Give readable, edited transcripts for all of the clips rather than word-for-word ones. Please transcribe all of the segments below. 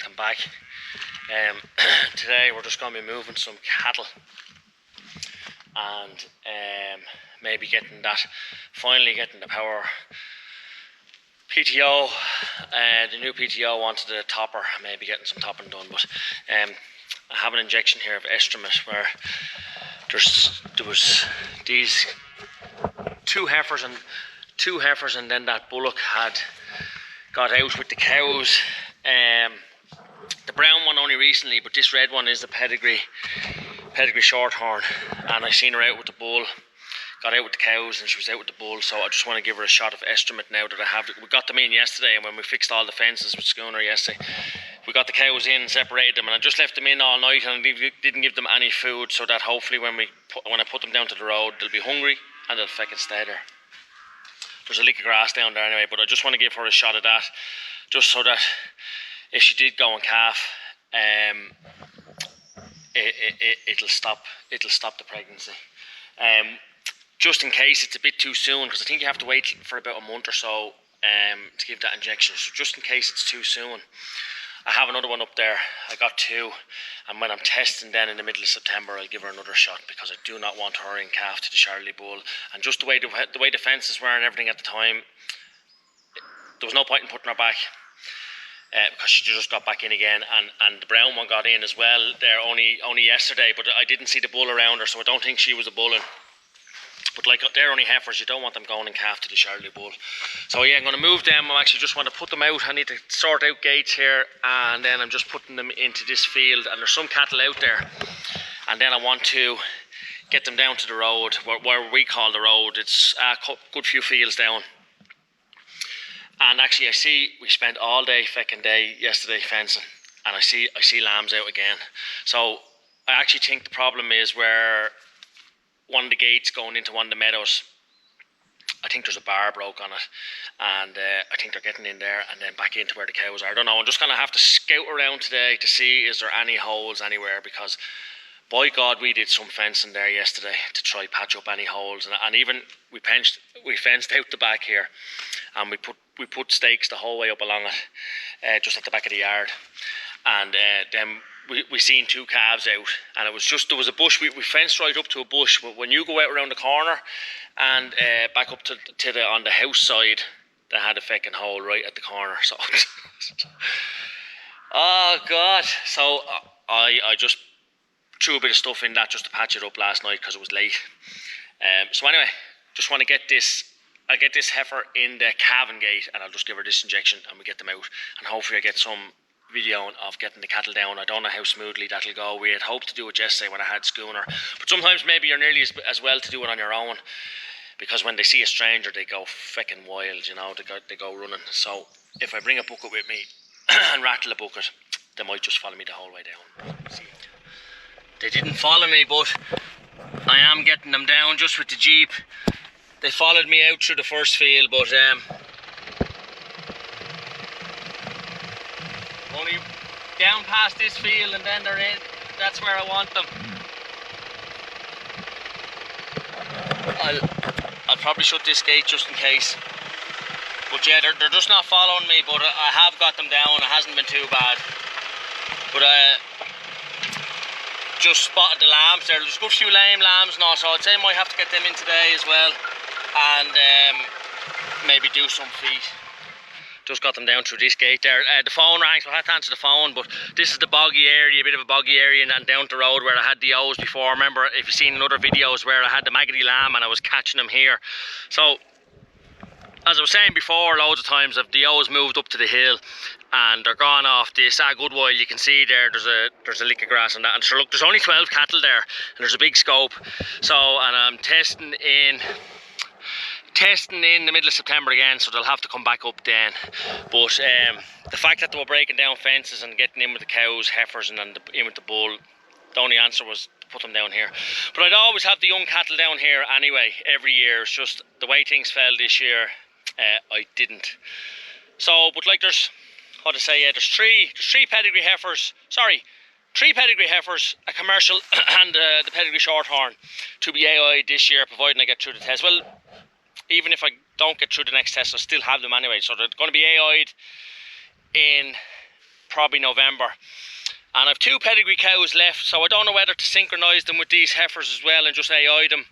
welcome back. Today we're just going to be moving some cattle and maybe finally getting the power PTO. The new PTO wanted a topper, maybe getting some topping done, but I have an injection here of estromet where there was these two heifers and then that bullock had got out with the cows. The brown one only recently, but this red one is the pedigree shorthorn, and I seen her out with the bull, got out with the cows, and she was out with the bull. So I just want to give her a shot of estromet now that I have. We got them in yesterday, and when we fixed all the fences with schooner yesterday, we got the cows in, separated them, and I just left them in all night and didn't give them any food, so that hopefully when I put them down to the road, they'll be hungry and they'll fucking stay there. There's a lick of grass down there anyway, but I just want to give her a shot of that, just so that if she did go and calf, it'll stop the pregnancy. Just in case it's a bit too soon, because I think you have to wait for about a month or so to give that injection. So just in case it's too soon, I have another one up there. I got two, and when I'm testing then in the middle of September, I'll give her another shot, because I do not want her in calf to the Charlie bull. And just the way the fences were and everything at the time, there was no point in putting her back. Because she just got back in again, and the brown one got in as well there only yesterday, but I didn't see the bull around her, so I don't think she was a bulling. But like, they're only heifers, you don't want them going in calf to the Charlie bull. So yeah, I'm going to move them. I actually just want to put them out. I need to sort out gates here, and then I'm just putting them into this field, and there's some cattle out there, and then I want to get them down to the road, where we call the road. It's a good few fields down. And actually, I see we spent all day yesterday fencing, and I see lambs out again. So I actually think the problem is where one of the gates going into one of the meadows, I think there's a bar broke on it, and I think they're getting in there and then back into where the cows are. I don't know. I'm just gonna have to scout around today to see is there any holes anywhere, because by God, we did some fencing there yesterday to try patch up any holes, and even we fenced out the back here, and we put stakes the whole way up along it, just at the back of the yard, and then we seen two calves out, and it was just, there was a bush. We fenced right up to a bush, but when you go out around the corner and back up to the on the house side, they had a fucking hole right at the corner. So oh God, so I just threw a bit of stuff in that just to patch it up last night because it was late. So anyway, just want to get this. I'll get this heifer in the calving gate, and I'll just give her this injection, and we get them out, and hopefully I get some video of getting the cattle down. I don't know how smoothly that'll go. We had hoped to do it yesterday when I had schooner, but sometimes maybe you're nearly as well to do it on your own, because when they see a stranger, they go fucking wild, you know. They go running. So if I bring a bucket with me and rattle a bucket, they might just follow me the whole way down. See? They didn't follow me, but I am getting them down just with the Jeep. They followed me out through the first field, but only down past this field, and then they're in. That's where I want them. I'll probably shut this gate just in case. But yeah, they're just not following me, but I have got them down. It hasn't been too bad. But just spotted the lambs there. There's a good few lame lambs now, so I'd say I might have to get them in today as well, and maybe do some feet. Just got them down through this gate there. The phone rang, so I had to answer the phone, but this is the boggy area, a bit of a boggy area, and down the road where I had the ewes before. Remember, if you've seen in other videos where I had the Maggots lamb and I was catching them here. So, as I was saying before, loads of times, the ewes moved up to the hill, and they're gone off this a good while. You can see there's a lick of grass on that, and sure, look, there's only 12 cattle there, and there's a big scope. So, and I'm testing in the middle of September again, so they'll have to come back up then. But the fact that they were breaking down fences and getting in with the cows, heifers, and then in with the bull, the only answer was to put them down here. But I'd always have the young cattle down here anyway, every year. It's just the way things fell this year, I didn't. So, but like there's three pedigree heifers, a commercial, and the pedigree shorthorn to be AI'd this year, providing I get through the test. Well, even if I don't get through the next test, I still have them anyway. So they're going to be AI'd in probably November. And I've 2 pedigree cows left, so I don't know whether to synchronise them with these heifers as well and just AI them.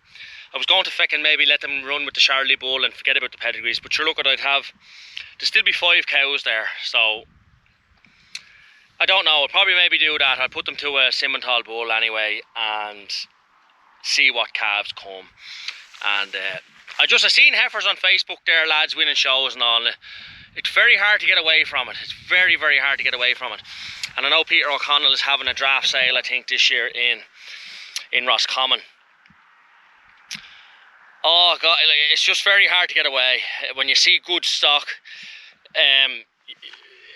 I was going to feckin' maybe let them run with the Charlie Bull and forget about the pedigrees, but sure, look what I'd have. There'd still be 5 cows there, so I don't know. I'll probably maybe do that. I'll put them to a Simmental Bull anyway and see what calves come. And I seen heifers on Facebook there, lads winning shows and all. It's very hard to get away from it. It's very, very hard to get away from it. And I know Peter O'Connell is having a draft sale, I think, this year in Roscommon. Oh God, it's just very hard to get away. When you see good stock,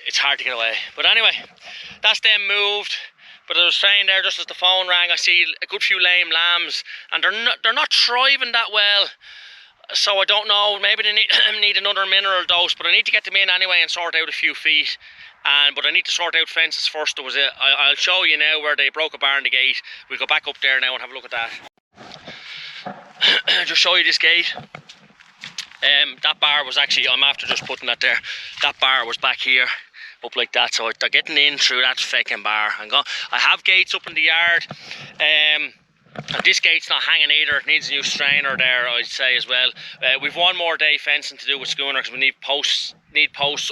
it's hard to get away. But anyway, that's them moved. But I was saying there, just as the phone rang, I see a good few lame lambs, and they're not thriving that well. So I don't know, maybe they need another mineral dose, but I need to get them in anyway and sort out a few feet. But I need to sort out fences first. I'll show you now where they broke a barn, the gate. We'll go back up there now and have a look at that. Just show you this gate. That bar was actually, I'm after just putting that there. That bar was back here, up like that. So they're getting in through that fucking bar. I have gates up in the yard. And this gate's not hanging either. It needs a new strainer there, I'd say, as well. We've one more day fencing to do with schooner because we need posts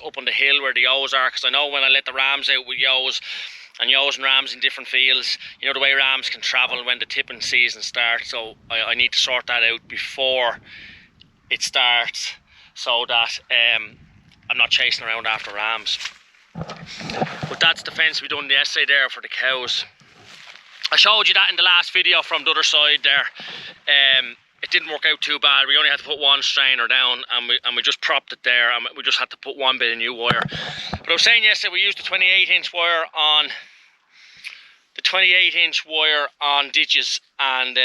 up on the hill where the ewes are, because I know when I let the rams out with ewes and rams in different fields, you know the way rams can travel when the tipping season starts. So I need to sort that out before it starts, so that I'm not chasing around after rams. But that's the fence we done yesterday there for the cows. I showed you that in the last video from the other side there. It didn't work out too bad. We only had to put one strainer down, and we just propped it there, and we just had to put one bit of new wire. But I was saying yesterday we used the 28-inch wire on ditches, and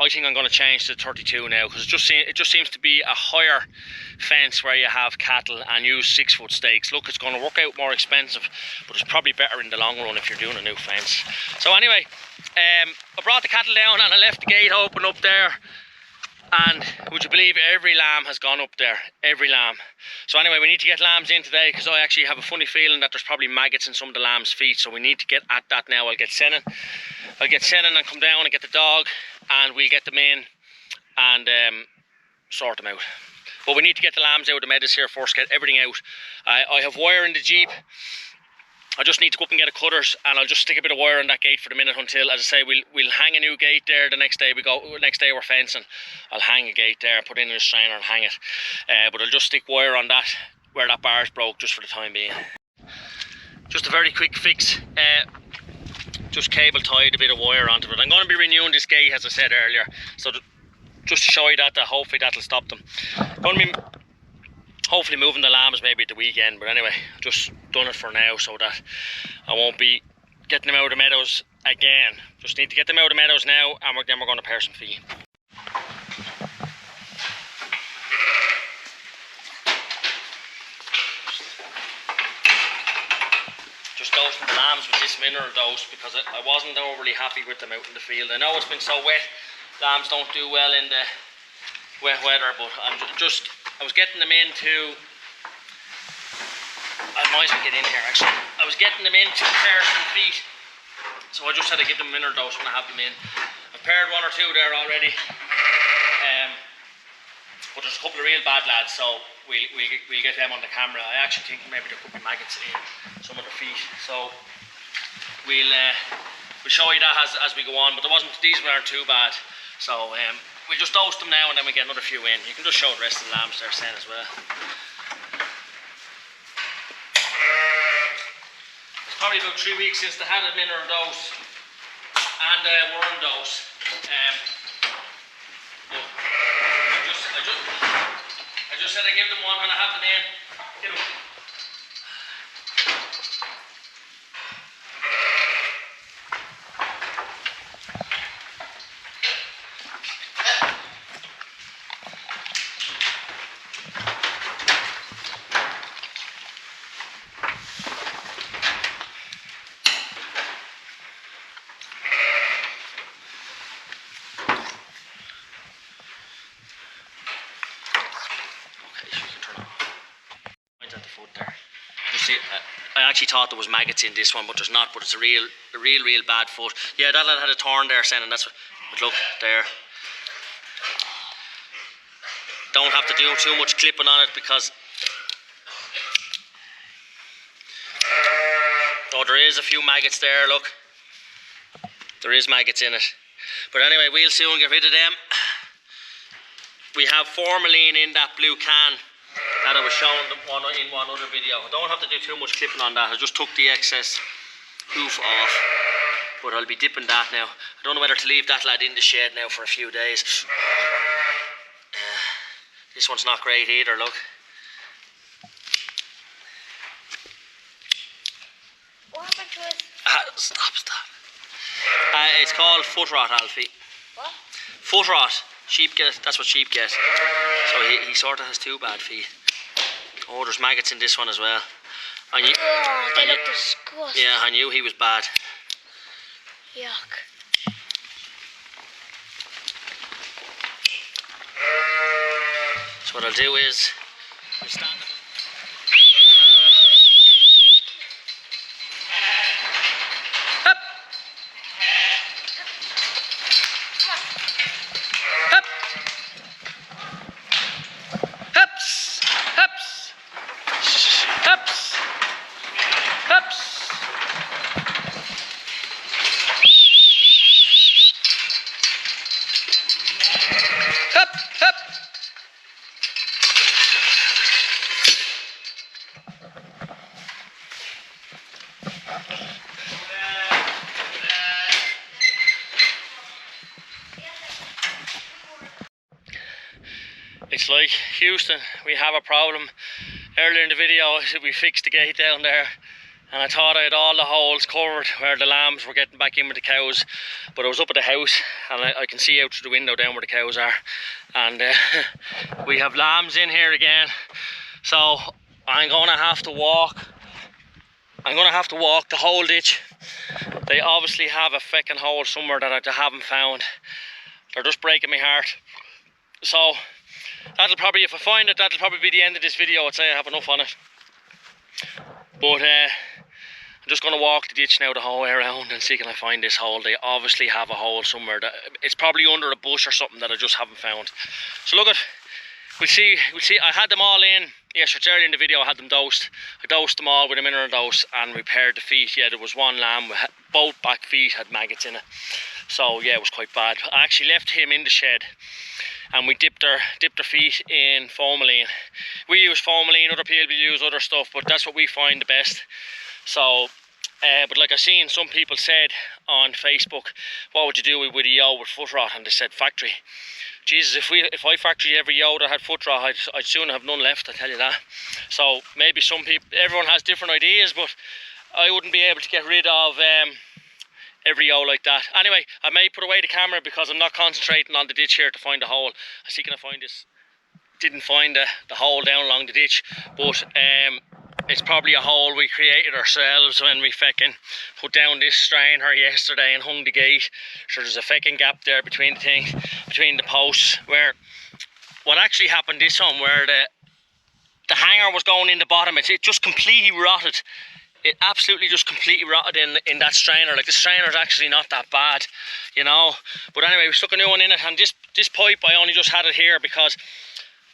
I think I'm going to change to 32 now, because it just seems to be a higher fence where you have cattle and use 6-foot stakes. Look, it's going to work out more expensive, but it's probably better in the long run if you're doing a new fence. So anyway, I brought the cattle down and I left the gate open up there, and would you believe every lamb has gone up there, every lamb. So anyway, we need to get lambs in today, because I actually have a funny feeling that there's probably maggots in some of the lambs' feet, so we need to get at that now. I'll get Senan and come down and get the dog, and we'll get them in and sort them out. But we need to get the lambs out of the meadows here first, get everything out. I have wire in the Jeep. I just need to go up and get a cutters, and I'll just stick a bit of wire on that gate for the minute until, as I say, we'll hang a new gate there. The next day we're fencing. I'll hang a gate there, put in a strainer and hang it. But I'll just stick wire on that where that bar's broke, just for the time being. Just a very quick fix. Just cable tied a bit of wire onto it. I'm going to be renewing this gate, as I said earlier, so just to show you that hopefully that'll stop them. Going to be hopefully moving the lambs maybe at the weekend, but anyway, just done it for now so that I won't be getting them out of the meadows again. Just need to get them out of the meadows now, and then we're going to pair some feed. Just dosing the lambs with this mineral dose, because I wasn't overly happy with them out in the field. I know it's been so wet, lambs don't do well in the wet weather, but I was getting them into, I might as well get in here actually. I was getting them into pair some feet, so I just had to give them a mineral dose when I have them in. I've paired 1 or 2 there already, but there's a couple of real bad lads, so we'll get them on the camera. I actually think maybe there could be maggots in some of the feet, so we'll show you that as we go on. But these weren't too bad, so we'll just dose them now and then we get another few in. You can just show the rest of the lambs there then as well. It's probably about 3 weeks since they had a mineral dose and a worm dose. I just said I give them one when I have them in. Get them. I actually thought there was maggots in this one, but there's not. But it's a real bad foot. Yeah, that lad had a thorn there, saying, and that's what. But look there. Don't have to do too much clipping on it because. Oh, there is a few maggots there. Look, there is maggots in it. But anyway, we'll soon get rid of them. We have formalin in that blue can that I was showing them in one other video. I don't have to do too much clipping on that. I just took the excess hoof off, but I'll be dipping that now. I don't know whether to leave that lad in the shed now for a few days. This one's not great either, look. What happened to it? Stop. It's called foot rot, Alfie. What? Foot rot. Sheep get, that's what sheep get. So he sort of has two bad feet. Oh, there's maggots in this one as well. They look disgusting. Yeah, I knew he was bad. Yuck. So what I'll do is, I'll stand up. It's like Houston, we have a problem. Earlier in the video I said we fixed the gate down there, and I thought I had all the holes covered where the lambs were getting back in with the cows, but I was up at the house and I can see out through the window down where the cows are, and we have lambs in here again. So I'm gonna have to walk the whole ditch. They obviously have a feckin' hole somewhere that I haven't found. They're just breaking my heart. So that'll probably, if I find it, that'll probably be the end of this video. I'd say I have enough on it. But I'm just going to walk the ditch now the whole way around and see can I find this hole. They obviously have a hole somewhere. That it's probably under a bush or something that I just haven't found. So look at, we'll see. I had them all in. Yes, it's early in the video I had them dosed. I dosed them all with a mineral dose and repaired the feet. Yeah, there was one lamb, both back feet had maggots in it. So yeah, it was quite bad. I actually left him in the shed and we dipped their feet in formalin. We use formalin, other people use other stuff, but that's what we find the best. So, but like I seen some people said on Facebook, what would you do with a ewe with foot rot? And they said factory. Jesus, if I factory every ewe that had foot rot, I'd soon have none left, I tell you that. So maybe some people, everyone has different ideas, but I wouldn't be able to get rid of every ewe like that. Anyway, I may put away the camera because I'm not concentrating on the ditch here to find a hole. I see, can I find this? Didn't find the hole down along the ditch, but it's probably a hole we created ourselves when we feckin' put down this strainer yesterday and hung the gate. So there's a feckin' gap there between the thing, between the posts, where what actually happened this time, where the hanger was going in the bottom, it just completely rotted. It absolutely just completely rotted in that strainer. Like, the strainer is actually not that bad, you know. But anyway, we stuck a new one in it, and this pipe, I only just had it here because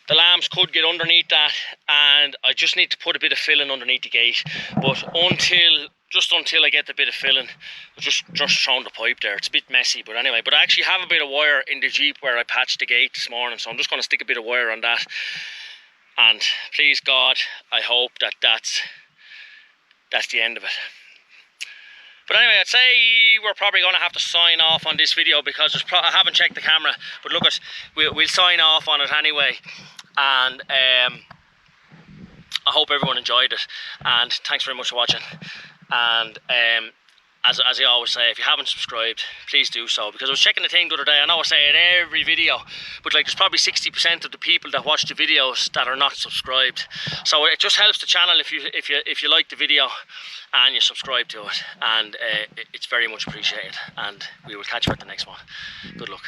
the lambs could get underneath that, and I just need to put a bit of filling underneath the gate. But just until I get the bit of filling, I'm just throwing the pipe there. It's a bit messy, but anyway. But I actually have a bit of wire in the Jeep where I patched the gate this morning, so I'm just going to stick a bit of wire on that. And please God, I hope that's the end of it. But anyway, I'd say we're probably going to have to sign off on this video because I haven't checked the camera. But look, we'll sign off on it anyway. And I hope everyone enjoyed it. And thanks very much for watching. And as I always say, if you haven't subscribed, please do so. Because I was checking the thing the other day. I know I say it every video, but like, there's probably 60% of the people that watch the videos that are not subscribed. So it just helps the channel if you like the video and you subscribe to it. And it's very much appreciated. And we will catch you at the next one. Good luck.